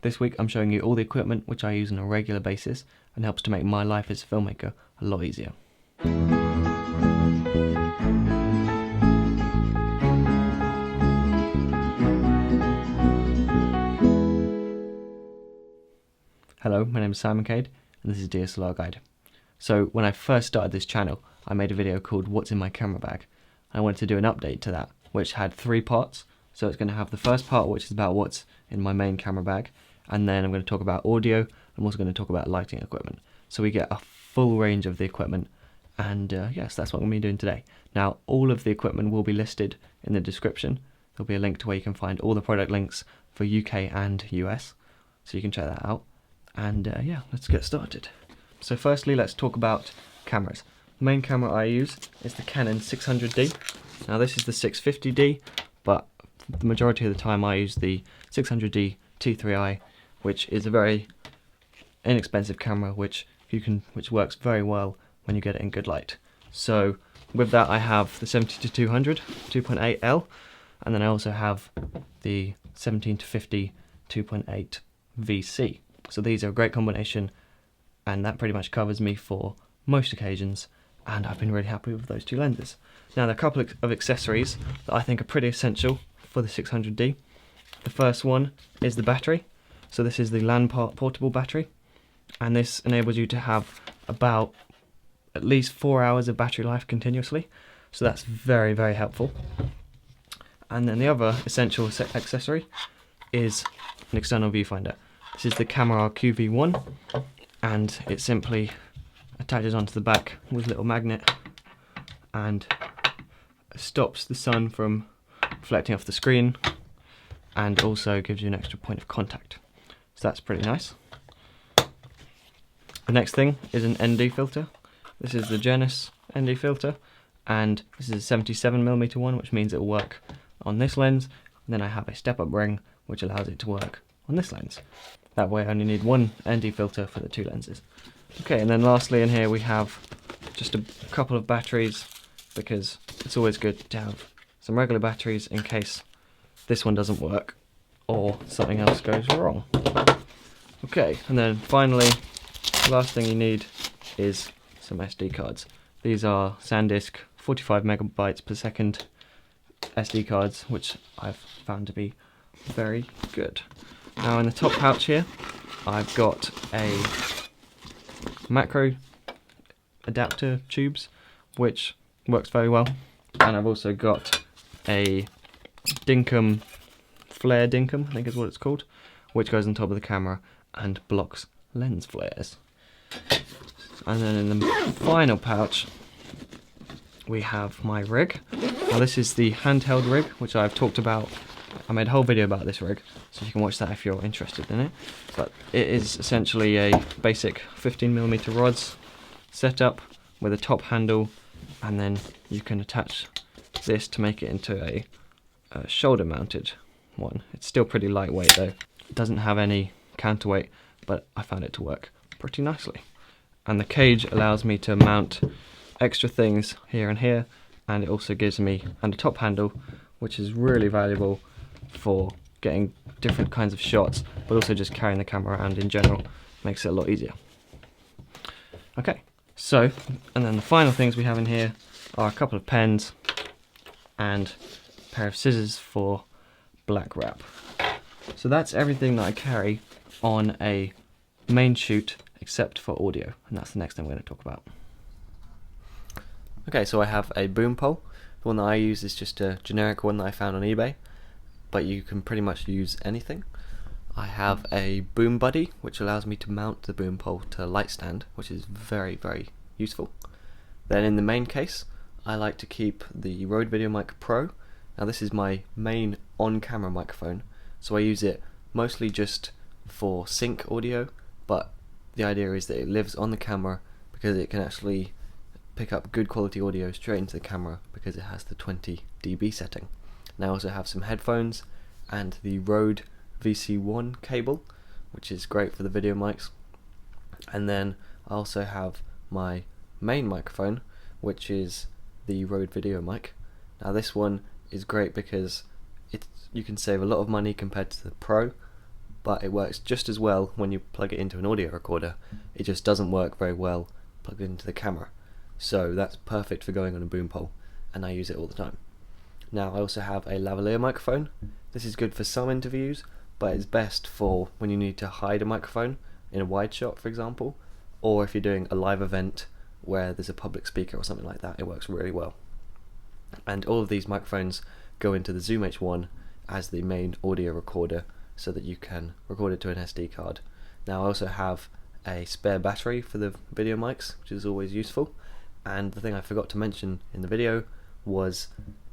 This week I'm showing you all the equipment which I use on a regular basis and helps to make my life as a filmmaker a lot easier. Hello, my name is Cade and this is DSLRguide. So when I first started this channel, I made a video called What's in My Camera Bag. I wanted to do an update to that, which had 3 parts. So it's going to have the first part, which is about what's in my main camera bag, and then I'm going to talk about audio. I'm also going to talk about lighting equipment. So we get a full range of the equipment, and yes, that's what I'm going to be doing today. Now, all of the equipment will be listed in the description. There'll be a link to where you can find all the product links for UK and US, so you can check that out. And yeah, let's get started. So firstly, let's talk about cameras. The main camera I use is the Canon 600D. Now this is the 650D, but the majority of the time I use the 600D T3i, which is a very inexpensive camera which works very well when you get it in good light. So with that I have the 70-200 2.8L, and then I also have the 17-50 2.8 VC. So these are a great combination, and that pretty much covers me for most occasions, and I've been really happy with those 2 lenses. Now there are a couple of accessories that I think are pretty essential for the 600D. The first one is the battery. So this is the LAN portable battery, and this enables you to have about at least 4 hours of battery life continuously. So that's very, very helpful. And then the other essential accessory is an external viewfinder. This is the Camera QV1, and it simply attaches onto the back with a little magnet and stops the sun from reflecting off the screen, and also gives you an extra point of contact. So that's pretty nice. The next thing is an ND filter. This is the Genus ND filter, and this is a 77mm one, which means it will work on this lens. And then I have a step-up ring which allows it to work on this lens. That way I only need one ND filter for the 2 lenses. Okay, and then lastly in here we have just a couple of batteries, because it's always good to have some regular batteries in case this one doesn't work or something else goes wrong. Okay, and then finally, the last thing you need is some SD cards. These are SanDisk 45 megabytes per second SD cards, which I've found to be very good. Now in the top pouch here, I've got a macro adapter tubes, which works very well, and I've also got a dinkum, flare dinkum I think is what it's called, which goes on top of the camera and blocks lens flares. And then in the final pouch we have my rig. Now this is the handheld rig, which I've talked about. I made a whole video about this rig, so you can watch that if you're interested in it. But it is essentially a basic 15mm rods setup with a top handle, and then you can attach this to make it into a shoulder mounted one. It's still pretty lightweight though. It doesn't have any counterweight, but I found it to work pretty nicely. And the cage allows me to mount extra things here and here, and it also gives me a top handle, which is really valuable for getting different kinds of shots, but also just carrying the camera around in general makes it a lot easier. Okay, so, and then the final things we have in here are a couple of pens and a pair of scissors for black wrap. So that's everything that I carry on a main shoot except for audio, and that's the next thing we're going to talk about. Okay, so I have a boom pole. The one that I use is just a generic one that I found on eBay, but you can pretty much use anything. I have a boom buddy, which allows me to mount the boom pole to a light stand, which is very, very useful. Then in the main case, I like to keep the Rode VideoMic Pro. Now this is my main on-camera microphone, so I use it mostly just for sync audio, but the idea is that it lives on the camera because it can actually pick up good quality audio straight into the camera because it has the 20 dB setting. Now I also have some headphones and the Rode VC1 cable, which is great for the video mics. And then I also have my main microphone, which is the Rode VideoMic. Now this one is great because you can save a lot of money compared to the Pro, but it works just as well when you plug it into an audio recorder. It just doesn't work very well plugged into the camera. So that's perfect for going on a boom pole, and I use it all the time. Now I also have a lavalier microphone. This is good for some interviews, but it's best for when you need to hide a microphone in a wide shot, for example, or if you're doing a live event where there's a public speaker or something like that. It works really well. And all of these microphones go into the Zoom H1 as the main audio recorder so that you can record it to an SD card. Now I also have a spare battery for the video mics, which is always useful. And the thing I forgot to mention in the video was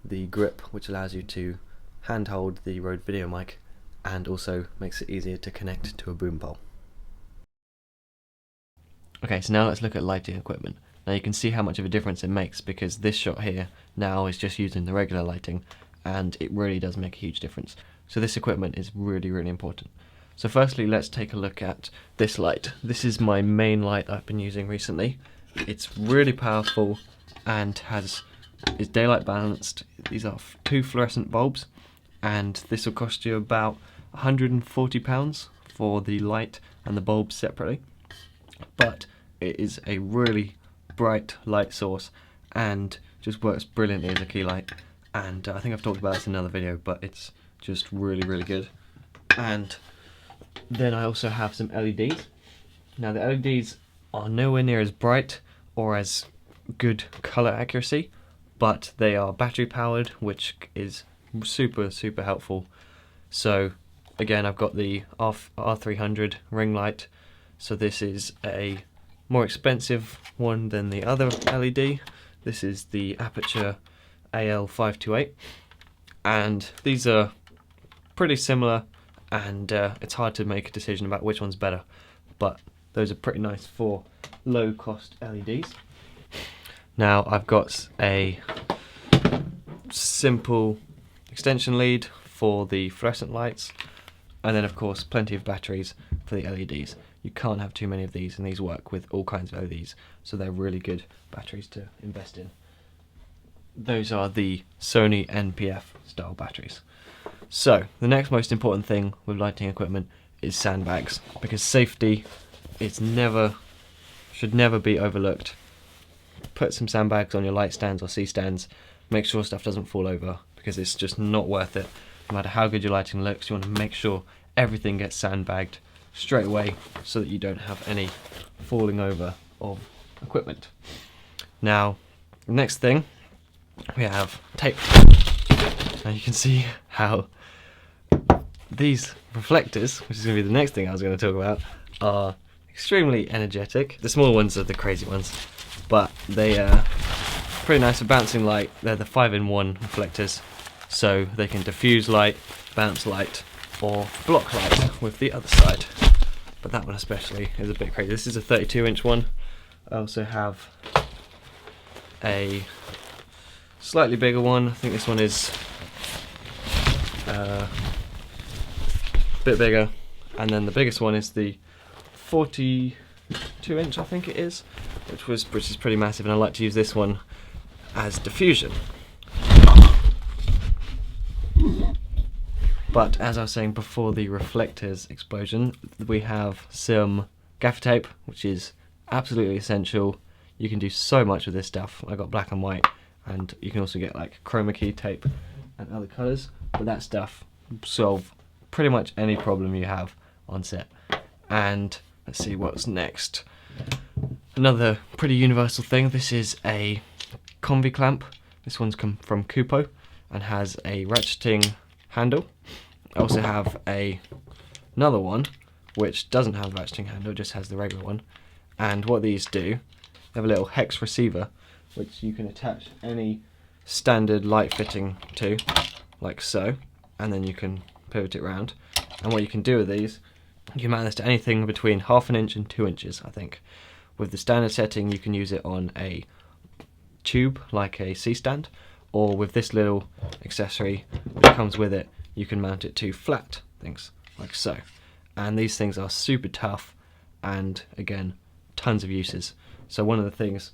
the grip, which allows you to handhold the Rode video mic and also makes it easier to connect to a boom pole. Okay, so now let's look at lighting equipment. Now you can see how much of a difference it makes, because this shot here now is just using the regular lighting, and it really does make a huge difference. So this equipment is really, really important. So firstly, let's take a look at this light. This is my main light I've been using recently. It's really powerful and is daylight balanced. These are 2 fluorescent bulbs, and this will cost you about £140 for the light and the bulbs separately. But it is a really bright light source and just works brilliantly as a key light. And I think I've talked about this in another video, but it's just really, really good. And then I also have some LEDs. Now the LEDs are nowhere near as bright or as good color accuracy, but they are battery powered, which is super, super helpful. So again, I've got the R300 ring light. So this is a more expensive one than the other LED. This is the Aputure AL-5280, and these are pretty similar, and it's hard to make a decision about which one's better, but those are pretty nice for low cost LEDs. Now I've got a simple extension lead for the fluorescent lights, and then of course plenty of batteries for the LEDs. You can't have too many of these, and these work with all kinds of LEDs, so they're really good batteries to invest in. Those are the Sony NPF style batteries. So the next most important thing with lighting equipment is sandbags, because safety should never be overlooked. Put some sandbags on your light stands or C stands. Make sure stuff doesn't fall over, because it's just not worth it. No matter how good your lighting looks, you want to make sure everything gets sandbagged straight away so that you don't have any falling over of equipment. Now, the next thing, we have tape. Now you can see how these reflectors, which is going to be the next thing I was going to talk about, are extremely energetic. The small ones are the crazy ones, but they are pretty nice for bouncing light. They're the 5-in-1 reflectors, so they can diffuse light, bounce light, or block light with the other side. But that one especially is a bit crazy. This is a 32-inch one. I also have a slightly bigger one. I think this one is a bit bigger, and then the biggest one is the 42-inch, I think it is, which is pretty massive, and I like to use this one as diffusion. But as I was saying before the reflectors explosion, we have some gaffer tape, which is absolutely essential. You can do so much with this stuff. I got black and white, and you can also get like chroma key tape and other colours, but that stuff solve pretty much any problem you have on set. And let's see what's next. Another pretty universal thing, this is a convi clamp. This one's come from Kupo and has a ratcheting handle. I also have another one which doesn't have a ratcheting handle, just has the regular one. And what these do, they have a little hex receiver which you can attach any standard light fitting to, like so, and then you can pivot it around. And what you can do with these, you can mount this to anything between 1/2 inch and 2 inches, I think. With the standard setting, you can use it on a tube, like a C-stand, or with this little accessory that comes with it, you can mount it to flat things, like so. And these things are super tough, and again, tons of uses. So one of the things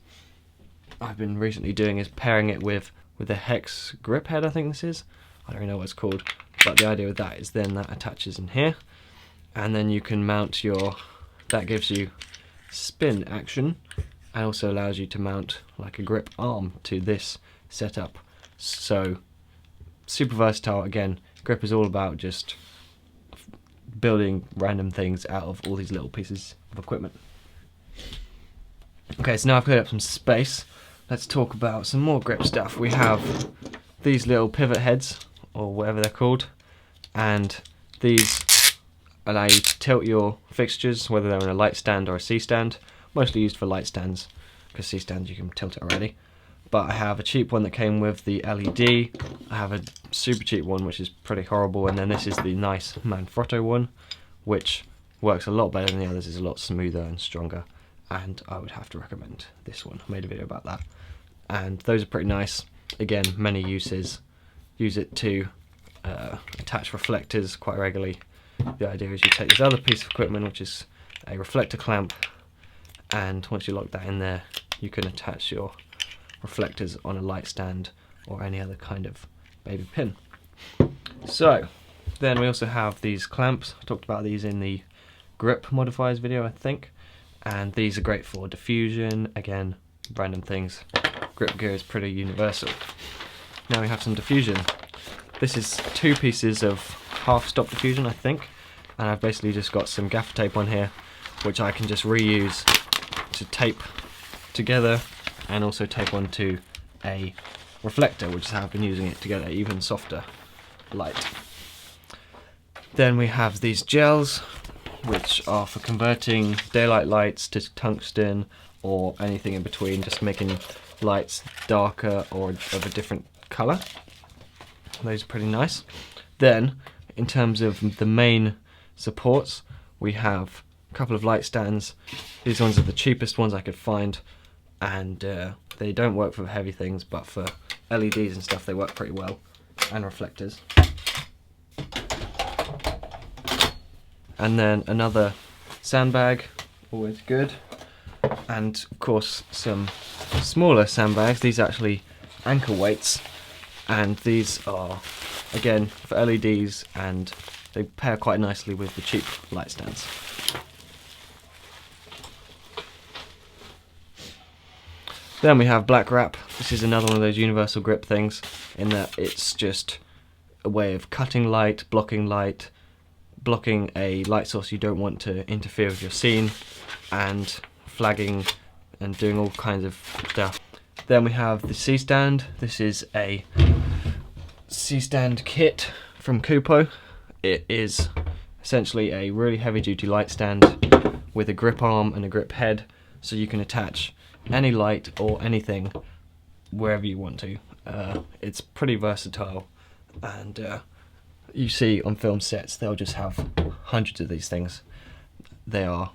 I've been recently doing is pairing it with a hex grip head, I think this is. I don't really know what it's called, but the idea with that is then that attaches in here, and then you can mount your, that gives you spin action and also allows you to mount like a grip arm to this setup. So super versatile. Again, grip is all about just building random things out of all these little pieces of equipment. Okay, so now I've cleared up some space, let's talk about some more grip stuff. We have these little pivot heads, or whatever they're called, and these allow you to tilt your fixtures, whether they're in a light stand or a C stand. Mostly used for light stands, because C stands you can tilt it already. But I have a cheap one that came with the LED, I have a super cheap one which is pretty horrible, and then this is the nice Manfrotto one, which works a lot better than the others, is a lot smoother and stronger, and I would have to recommend this one. I made a video about that. And those are pretty nice. Again, many uses. Use it to attach reflectors quite regularly. The idea is you take this other piece of equipment, which is a reflector clamp, and once you lock that in there, you can attach your reflectors on a light stand or any other kind of baby pin. So then we also have these clamps. I talked about these in the grip modifiers video, I think, and these are great for diffusion. Again, random things. Grip gear is pretty universal. Now we have some diffusion. This is two pieces of half stop diffusion, I think, and I've basically just got some gaffer tape on here which I can just reuse to tape together and also tape onto a reflector, which is how I've been using it to get an even softer light. Then we have these gels, which are for converting daylight lights to tungsten or anything in between, just making lights darker or of a different colour. Those are pretty nice. Then, in terms of the main supports, we have a couple of light stands. These ones are the cheapest ones I could find, and they don't work for heavy things, but for LEDs and stuff they work pretty well, and reflectors. And then another sandbag, always good, and of course some smaller sandbags. These are actually ankle weights, and these are again for LEDs, and they pair quite nicely with the cheap light stands. Then we have black wrap. This is another one of those universal grip things, in that it's just a way of cutting light, blocking a light source you don't want to interfere with your scene, and flagging and doing all kinds of stuff. Then we have the C-stand. This is a C-stand kit from Kupo. It is essentially a really heavy duty light stand with a grip arm and a grip head, so you can attach any light or anything wherever you want to. It's pretty versatile, and you see on film sets they'll just have hundreds of these things. They are,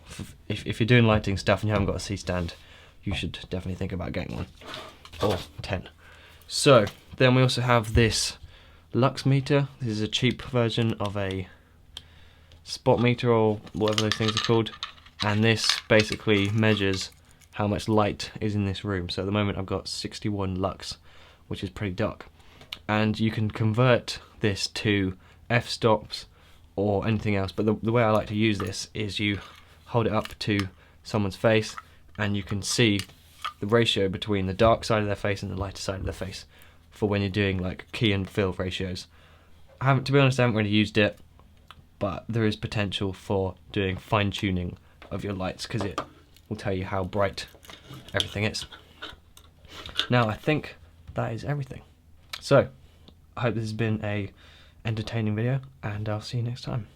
if you're doing lighting stuff and you haven't got a C-stand, you should definitely think about getting one, or 10. So then we also have this Lux Meter. This is a cheap version of a spot meter or whatever those things are called, and this basically measures how much light is in this room. So at the moment I've got 61 lux, which is pretty dark, and you can convert this to f-stops or anything else, but the way I like to use this is you hold it up to someone's face and you can see the ratio between the dark side of their face and the lighter side of their face for when you're doing like key and fill ratios. To be honest, I haven't really used it, but there is potential for doing fine-tuning of your lights, because it will tell you how bright everything is. Now I think that is everything. So I hope this has been a entertaining video, and I'll see you next time.